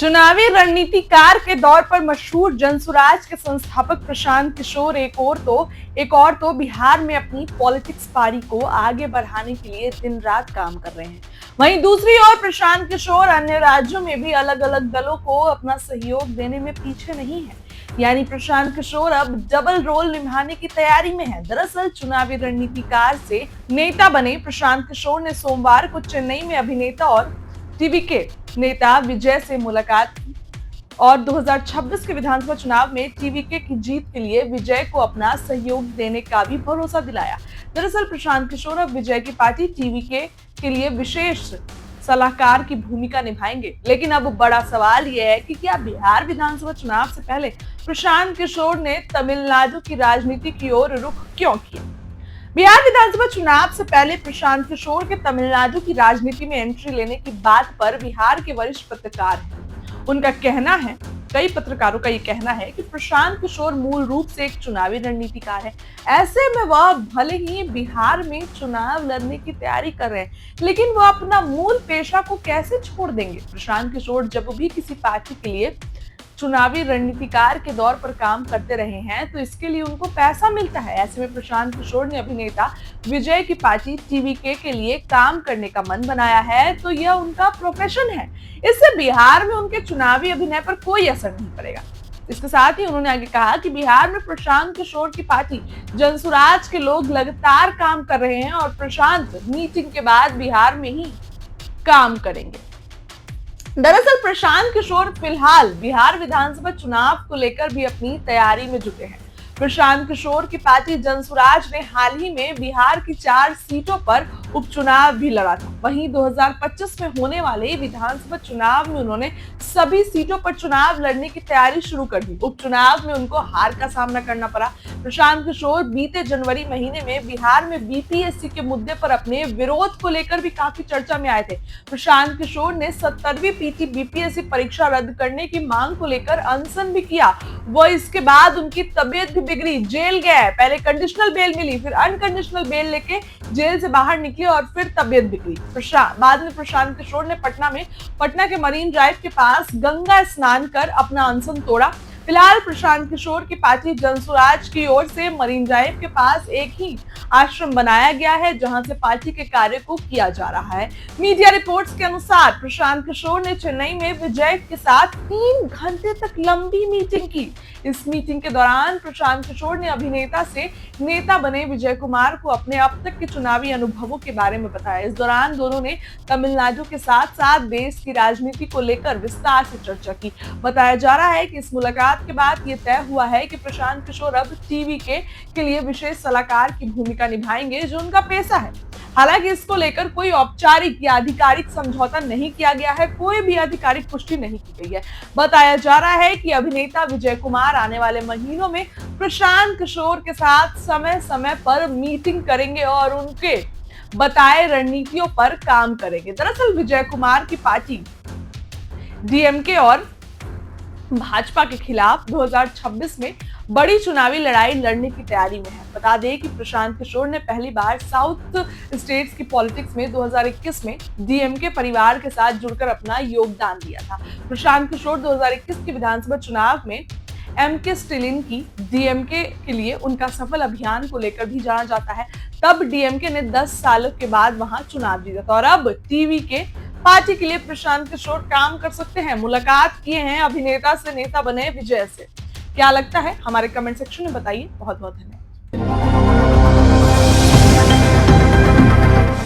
चुनावी रणनीतिकार के दौर पर मशहूर जनसुराज के संस्थापक प्रशांत किशोर एक और तो बिहार में अपनी पॉलिटिक्स पारी को आगे बढ़ाने के लिए दिन रात काम कर रहे हैं। वहीं दूसरी ओर प्रशांत किशोर अन्य राज्यों में भी अलग अलग दलों को अपना सहयोग देने में पीछे नहीं है। यानी प्रशांत किशोर अब डबल रोल निभाने की तैयारी में है। दरअसल चुनावी रणनीतिकार से नेता बने प्रशांत किशोर ने सोमवार को चेन्नई में अभिनेता और टीवी के नेता विजय से मुलाकात की और 2026 के विधानसभा चुनाव में टीवीके की जीत के लिए विजय को अपना सहयोग देने का भी भरोसा दिलाया। दरअसल प्रशांत किशोर अब विजय की पार्टी टीवीके के लिए विशेष सलाहकार की भूमिका निभाएंगे। लेकिन अब बड़ा सवाल यह है कि क्या बिहार विधानसभा चुनाव से पहले प्रशांत किशोर ने तमिलनाडु की राजनीति की ओर रुख क्यों किया? बिहार विधानसभा चुनाव से पहले प्रशांत किशोर के तमिलनाडु की राजनीति में एंट्री लेने की बात पर बिहार के वरिष्ठ पत्रकार हैं। उनका कहना है, कई पत्रकारों का ये कहना है कि प्रशांत किशोर मूल रूप से एक चुनावी रणनीतिकार है। ऐसे में वह भले ही बिहार में चुनाव लड़ने की तैयारी कर रहे हैं, लेकिन वह अपना मूल पेशा को कैसे छोड़ देंगे? प्रशांत किशोर जब भी किसी पार्टी के लिए चुनावी रणनीतिकार के दौर पर काम करते रहे हैं तो इसके लिए उनको पैसा मिलता है। ऐसे में प्रशांत किशोर ने अभिनेता विजय की पार्टी टीवीके के लिए काम करने का मन बनाया है, तो यह उनका प्रोफेशन है। इससे बिहार में उनके चुनावी अभिनय पर कोई असर नहीं पड़ेगा। इसके साथ ही उन्होंने आगे कहा कि बिहार में प्रशांत किशोर की पार्टी जनसुराज के लोग लगातार काम कर रहे हैं और प्रशांत मीटिंग के बाद बिहार में ही काम करेंगे। दरअसल प्रशांत किशोर फिलहाल बिहार विधानसभा चुनाव को लेकर भी अपनी तैयारी में जुटे हैं। प्रशांत किशोर की पार्टी जनसुराज ने हाल ही में बिहार की 4 सीटों पर उपचुनाव भी लड़ा था। वहीं 2025 में होने वाले विधानसभा चुनाव में उन्होंने सभी सीटों पर चुनाव लड़ने की तैयारी शुरू कर दी। उपचुनाव में उनको हार का सामना करना पड़ा। प्रशांत किशोर बीते जनवरी महीने में बिहार में बीपीएससी के मुद्दे पर अपने विरोध को लेकर भी काफी चर्चा में आए थे। प्रशांत किशोर ने 70वीं पीटी बीपीएससी परीक्षा रद्द करने की मांग को लेकर अनशन भी किया। वो इसके बाद उनकी तबीयत भी बिगड़ी, जेल गए। पहले कंडीशनल बेल मिली, फिर अनकंडीशनल बेल लेके जेल से बाहर निकले और फिर तबीयत बिगड़ी। बाद में प्रशांत किशोर ने पटना के मरीन ड्राइव के पास गंगा स्नान कर अपना अनशन तोड़ा। फिलहाल प्रशांत किशोर की पार्टी जनसुराज की ओर से मरीन ड्राइव के पास एक ही आश्रम बनाया गया है, जहां से पार्टी के कार्य को किया जा रहा है। मीडिया रिपोर्ट्स के अनुसार प्रशांत किशोर ने चेन्नई में विजय के साथ 3 घंटे तक लंबी मीटिंग की। इस मीटिंग के दौरान प्रशांत किशोर ने अभिनेता से नेता बने विजय कुमार को अपने अब तक के चुनावी अनुभवों के बारे में बताया। इस दौरान दोनों ने तमिलनाडु के साथ साथ देश की राजनीति को लेकर विस्तार से चर्चा की। बताया जा रहा है कि इस मुलाकात के बाद ये तय हुआ है कि प्रशांत किशोर अब टीवीके के लिए विशेष सलाहकार की भूमिका निभाएंगे, जो उनका पेशा है। हालांकि इसको लेकर कोई औपचारिक या आधिकारिक समझौता नहीं किया गया है, कोई भी आधिकारिक पुष्टि नहीं की गई है। बताया जा रहा है कि अभिनेता विजय कुमार आने वाले महीनों में प्रशांत किशोर के साथ समय समय पर मीटिंग करेंगे और उनके बताए रणनीतियों पर काम करेंगे। दरअसल विजय कुमार की पार्टी डीएमके और भाजपा के खिलाफ 2026 में बड़ी चुनावी लड़ाई लड़ने की तैयारी में है। बता दें कि प्रशांत किशोर ने पहली बार साउथ स्टेट्स की पॉलिटिक्स में 2021 में डीएमके परिवार के साथ जुड़कर अपना योगदान दिया था। प्रशांत किशोर 2021 के विधानसभा चुनाव में एमके स्टालिन की डीएमके के लिए उनका सफल अभियान को लेकर भी जाना जाता है। तब डीएमके ने 10 सालों के बाद वहां चुनाव जीता था और अब टीवीके पार्टी के लिए प्रशांत किशोर काम कर सकते हैं। मुलाकात किए हैं अभिनेता से नेता बने विजय से। क्या लगता है हमारे कमेंट सेक्शन में बताइए। बहुत बहुत धन्यवाद।